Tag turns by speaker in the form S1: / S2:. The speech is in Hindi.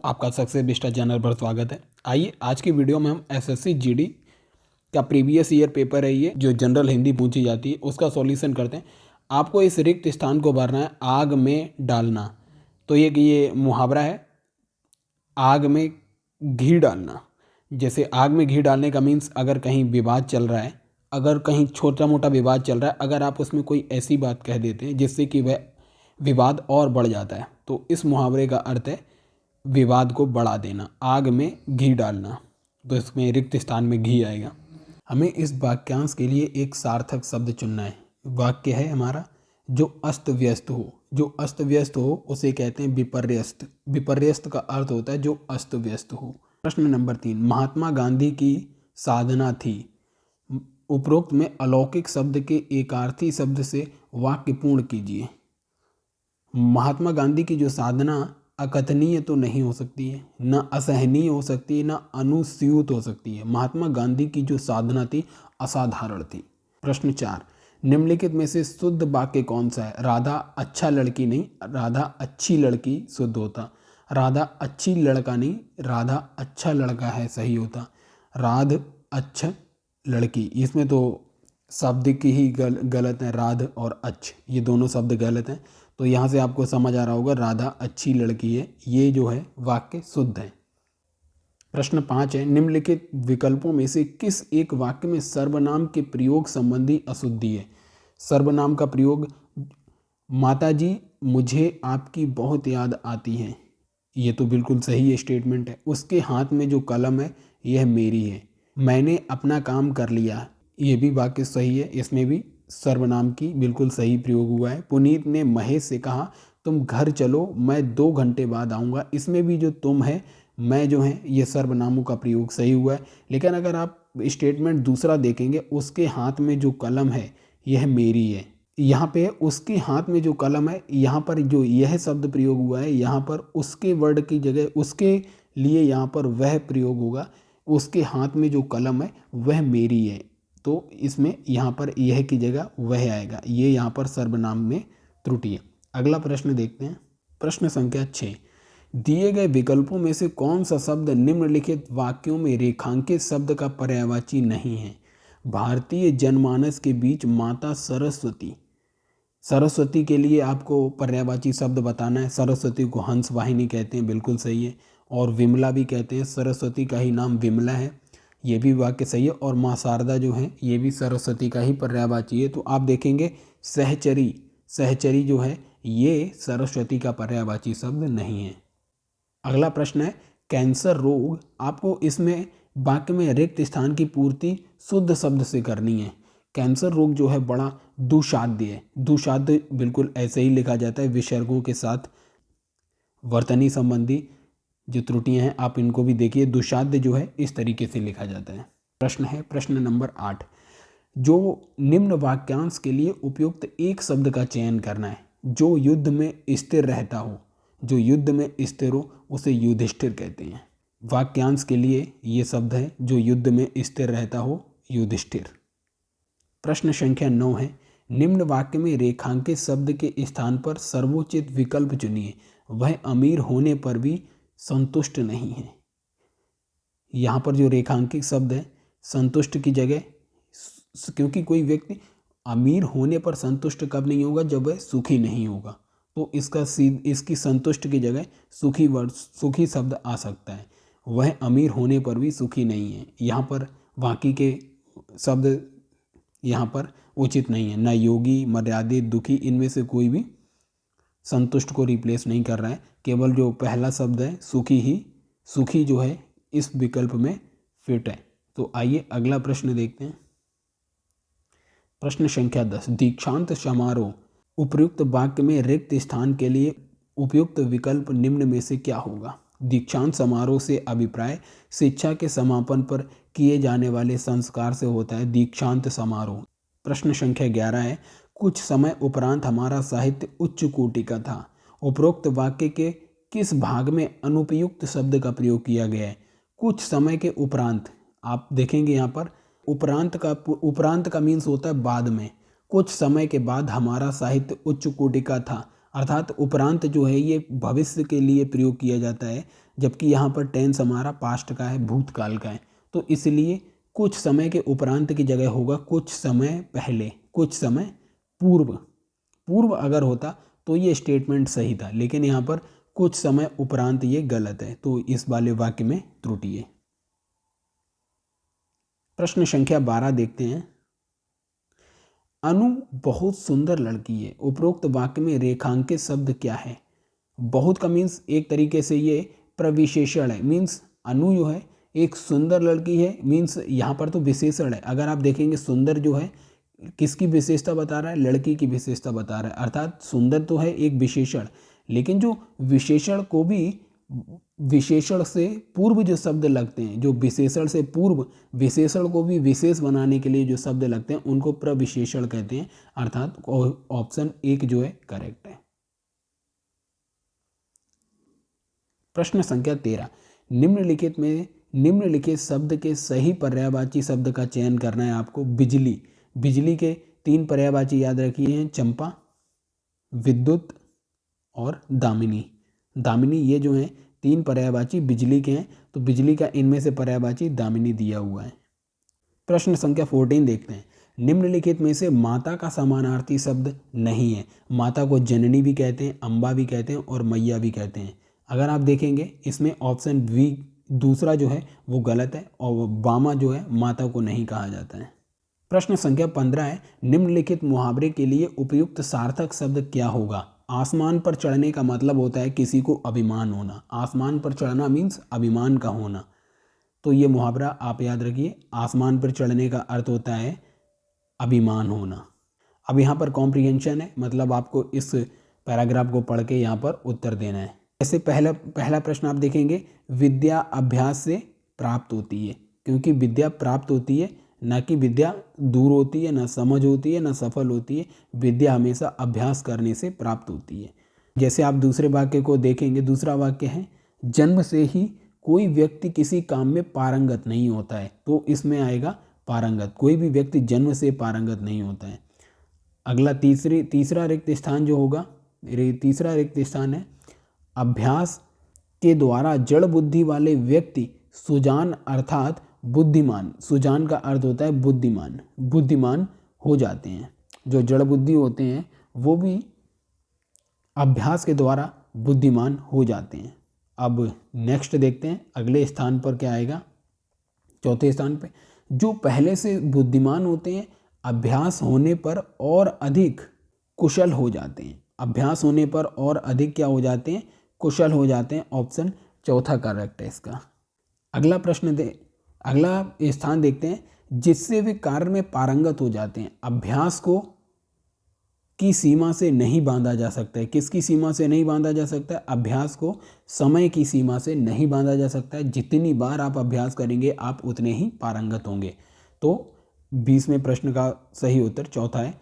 S1: आपका सक्सेस बिस्टा चैनल पर स्वागत है। आइए आज की वीडियो में हम एसएससी जीडी का प्रीवियस ईयर पेपर है, ये जो जनरल हिंदी पूछी जाती है उसका सॉल्यूशन करते हैं। आपको इस रिक्त स्थान को भरना है आग में डालना। तो ये मुहावरा है, आग में घी डालना। जैसे आग में घी डालने का मीन्स अगर कहीं विवाद चल रहा है, अगर कहीं छोटा मोटा विवाद चल रहा है, अगर आप उसमें कोई ऐसी बात कह देते हैं जिससे कि वह विवाद और बढ़ जाता है, तो इस मुहावरे का अर्थ है विवाद को बढ़ा देना, आग में घी डालना। तो इसमें रिक्त स्थान में घी आएगा। हमें इस वाक्यांश के लिए एक सार्थक शब्द चुनना है। वाक्य है हमारा, जो अस्त व्यस्त हो। जो अस्त व्यस्त हो उसे कहते हैं विपर्यस्त। विपर्यस्त का अर्थ होता है जो अस्त व्यस्त हो। प्रश्न नंबर 3, महात्मा गांधी की साधना थी। उपरोक्त में अलौकिक शब्द के एकार्थी शब्द से वाक्य पूर्ण कीजिए। महात्मा गांधी की जो साधना अकथनीय तो नहीं हो सकती है, न असहनीय हो सकती है, न अनुस्यूत हो सकती है। महात्मा गांधी की जो साधना थी असाधारण थी। प्रश्न 4, निम्नलिखित में से शुद्ध वाक्य कौन सा है? राधा अच्छा लड़की नहीं, राधा अच्छी लड़की शुद्ध होता। राधा अच्छी लड़का नहीं, राधा अच्छा लड़का है सही होता। राध अच्छा लड़की, इसमें तो शब्द की ही गलत है। राध और अच्छ ये दोनों शब्द गलत हैं। तो यहाँ से आपको समझ आ रहा होगा राधा अच्छी लड़की है, ये जो है वाक्य शुद्ध है। प्रश्न 5 है, निम्नलिखित विकल्पों में से किस एक वाक्य में सर्वनाम के प्रयोग संबंधी अशुद्धि है? सर्वनाम का प्रयोग, माताजी मुझे आपकी बहुत याद आती है, ये तो बिल्कुल सही स्टेटमेंट है। उसके हाथ में जो कलम है यह मेरी है। मैंने अपना काम कर लिया, ये भी वाक्य सही है, इसमें भी सर्वनाम की बिल्कुल सही प्रयोग हुआ है। पुनीत ने महेश से कहा तुम घर चलो, मैं 2 घंटे बाद आऊँगा, इसमें भी जो तुम है मैं जो है ये सर्वनामों का प्रयोग सही हुआ है। लेकिन अगर आप स्टेटमेंट दूसरा देखेंगे, उसके हाथ में जो कलम है यह मेरी है, यहाँ पे उसके हाथ में जो कलम है, यहाँ पर जो यह शब्द प्रयोग हुआ है, यहाँ पर उसके वर्ड की जगह उसके लिए यहाँ पर वह प्रयोग होगा। उसके हाथ में जो कलम है वह मेरी है, तो इसमें यहाँ पर यह की जगह वह आएगा। ये यहाँ पर सर्वनाम में त्रुटि है। अगला प्रश्न देखते हैं। प्रश्न संख्या 6, दिए गए विकल्पों में से कौन सा शब्द निम्नलिखित वाक्यों में रेखांकित शब्द का पर्यायवाची नहीं है? भारतीय जनमानस के बीच माता सरस्वती। सरस्वती के लिए आपको पर्यायवाची शब्द बताना है। सरस्वती को हंस वाहिनी कहते हैं, बिल्कुल सही है। और विमला भी कहते हैं, सरस्वती का ही नाम विमला है, ये भी वाक्य सही है। और माँ शारदा जो है ये भी सरस्वती का ही पर्यायवाची है। तो आप देखेंगे सहचरी, सहचरी जो है ये सरस्वती का पर्यायवाची शब्द नहीं है। अगला प्रश्न है, कैंसर रोग। आपको इसमें वाक्य में रिक्त स्थान की पूर्ति शुद्ध शब्द से करनी है। कैंसर रोग जो है बड़ा दुशाद्य है। दुशाद्य बिल्कुल ऐसे ही लिखा जाता है, विसर्गों के साथ वर्तनी संबंधी जो त्रुटियां हैं आप इनको भी देखिए। दुशाद्य जो है इस तरीके से लिखा जाता है। प्रश्न है प्रश्न नंबर 8, जो निम्न वाक्यांश के लिए उपयुक्त एक शब्द का चयन करना है। जो युद्ध में स्थिर रहता हो, जो युद्ध में स्थिर हो उसे युधिष्ठिर कहते हैं। वाक्यांश के लिए ये शब्द है, जो युद्ध में स्थिर रहता हो, युधिष्ठिर। प्रश्न संख्या 9 है, निम्न वाक्य में रेखांकित शब्द के स्थान पर सर्वोचित विकल्प चुनिए। वह अमीर होने पर भी संतुष्ट नहीं है। यहाँ पर जो रेखांकित शब्द है संतुष्ट की जगह, क्योंकि कोई व्यक्ति अमीर होने पर संतुष्ट कब नहीं होगा? जब वह सुखी नहीं होगा। तो इसकी संतुष्ट की जगह सुखी शब्द आ सकता है। वह अमीर होने पर भी सुखी नहीं है, यहाँ पर बाकी के शब्द यहाँ पर उचित नहीं है। न योगी, मर्यादित, दुखी, इनमें से कोई भी संतुष्ट को रिप्लेस नहीं कर रहा है। केवल जो पहला शब्द है सुखी ही, सुखी जो है इस विकल्प में फिट है। तो आइए अगला प्रश्न देखते हैं। प्रश्न संख्या 10, दीक्षांत समारोह। उपयुक्त वाक्य में रिक्त स्थान के लिए उपयुक्त विकल्प निम्न में से क्या होगा? दीक्षांत समारोह से अभिप्राय शिक्षा के समापन पर किए जाने वाले संस्कार से होता है दीक्षांत समारोह। प्रश्न संख्या 11 है, कुछ समय उपरांत हमारा साहित्य उच्च कोटि का था। उपरोक्त वाक्य के किस भाग में अनुपयुक्त शब्द का प्रयोग किया गया है? कुछ समय के उपरांत, आप देखेंगे यहाँ पर उपरांत का मीन्स होता है बाद में। कुछ समय के बाद हमारा साहित्य उच्च कोटि का था, अर्थात उपरांत जो है ये भविष्य के लिए प्रयोग किया जाता है। जबकि यहाँ पर टेंस हमारा पास्ट का है, भूतकाल का है। तो इसलिए कुछ समय के उपरांत की जगह होगा कुछ समय पहले, कुछ समय पूर्व। पूर्व अगर होता तो ये स्टेटमेंट सही था, लेकिन यहाँ पर कुछ समय उपरांत ये गलत है, तो इस वाले वाक्य में त्रुटि है। प्रश्न संख्या 12 देखते हैं। अनु बहुत सुंदर लड़की है। उपरोक्त वाक्य में रेखांकित शब्द क्या है? बहुत का मीन्स एक तरीके से ये प्रविशेषण है, मीन्स अनु जो है एक सुंदर लड़की है, मीन्स यहाँ पर तो विशेषण है। अगर आप देखेंगे सुंदर जो है किसकी विशेषता बता रहा है? लड़की की विशेषता बता रहा है। अर्थात सुंदर तो है एक विशेषण, लेकिन जो विशेषण को भी विशेषण से पूर्व जो शब्द लगते हैं, जो विशेषण से पूर्व विशेषण को भी विशेष बनाने के लिए जो शब्द लगते हैं उनको प्रविशेषण कहते हैं। अर्थात ऑप्शन 1 जो है करेक्ट है। प्रश्न संख्या 13। निम्नलिखित शब्द के सही पर्यायवाची शब्द का चयन करना है आपको। बिजली, बिजली के 3 पर्यायवाची याद रखिए हैं, चंपा, विद्युत और दामिनी। दामिनी ये जो हैं 3 पर्यायवाची बिजली के हैं, तो बिजली का इनमें से पर्यायवाची दामिनी दिया हुआ है। प्रश्न संख्या 14 देखते हैं। निम्नलिखित में से माता का समानार्थी शब्द नहीं है। माता को जननी भी कहते हैं, अम्बा भी कहते हैं और मैया भी कहते हैं। अगर आप देखेंगे इसमें ऑप्शन बी दूसरा जो है वो गलत है, और वामा जो है माता को नहीं कहा जाता है। प्रश्न संख्या 15 है। निम्नलिखित मुहावरे के लिए उपयुक्त सार्थक शब्द क्या होगा? आसमान पर चढ़ने का मतलब होता है किसी को अभिमान होना। आसमान पर चढ़ना मीन्स अभिमान का होना, तो ये मुहावरा आप याद रखिए। आसमान पर चढ़ने का अर्थ होता है अभिमान होना। अब यहाँ पर कॉम्प्रिहेंशन है, मतलब आपको इस पैराग्राफ को पढ़ के यहाँ पर उत्तर देना है। ऐसे पहला प्रश्न आप देखेंगे, विद्या अभ्यास से प्राप्त होती है, क्योंकि विद्या प्राप्त होती है, ना कि विद्या दूर होती है, ना समझ होती है, ना सफल होती है। विद्या हमेशा अभ्यास करने से प्राप्त होती है। जैसे आप दूसरे वाक्य को देखेंगे, दूसरा वाक्य है, जन्म से ही कोई व्यक्ति किसी काम में पारंगत नहीं होता है, तो इसमें आएगा पारंगत। कोई भी व्यक्ति जन्म से पारंगत नहीं होता है। अगला तीसरा रिक्त स्थान जो होगा, तीसरा रिक्त स्थान है, अभ्यास के द्वारा जड़ बुद्धि वाले व्यक्ति सुजान अर्थात बुद्धिमान, सुजान का अर्थ होता है बुद्धिमान, बुद्धिमान हो जाते हैं। जो जड़ बुद्धि होते हैं वो भी अभ्यास के द्वारा बुद्धिमान हो जाते हैं। अब नेक्स्ट देखते हैं, अगले स्थान पर क्या आएगा? चौथे स्थान पे, जो पहले से बुद्धिमान होते हैं अभ्यास होने पर और अधिक कुशल हो जाते हैं। अभ्यास होने पर और अधिक क्या हो जाते हैं? कुशल हो जाते हैं। ऑप्शन चौथा करेक्ट है इसका। अगला स्थान देखते हैं, जिससे वे कार्य में पारंगत हो जाते हैं। अभ्यास को की सीमा से नहीं बांधा जा सकता है। किसकी सीमा से नहीं बांधा जा सकता है? अभ्यास को समय की सीमा से नहीं बांधा जा सकता है। जितनी बार आप अभ्यास करेंगे आप उतने ही पारंगत होंगे। तो 20वें प्रश्न का सही उत्तर चौथा है।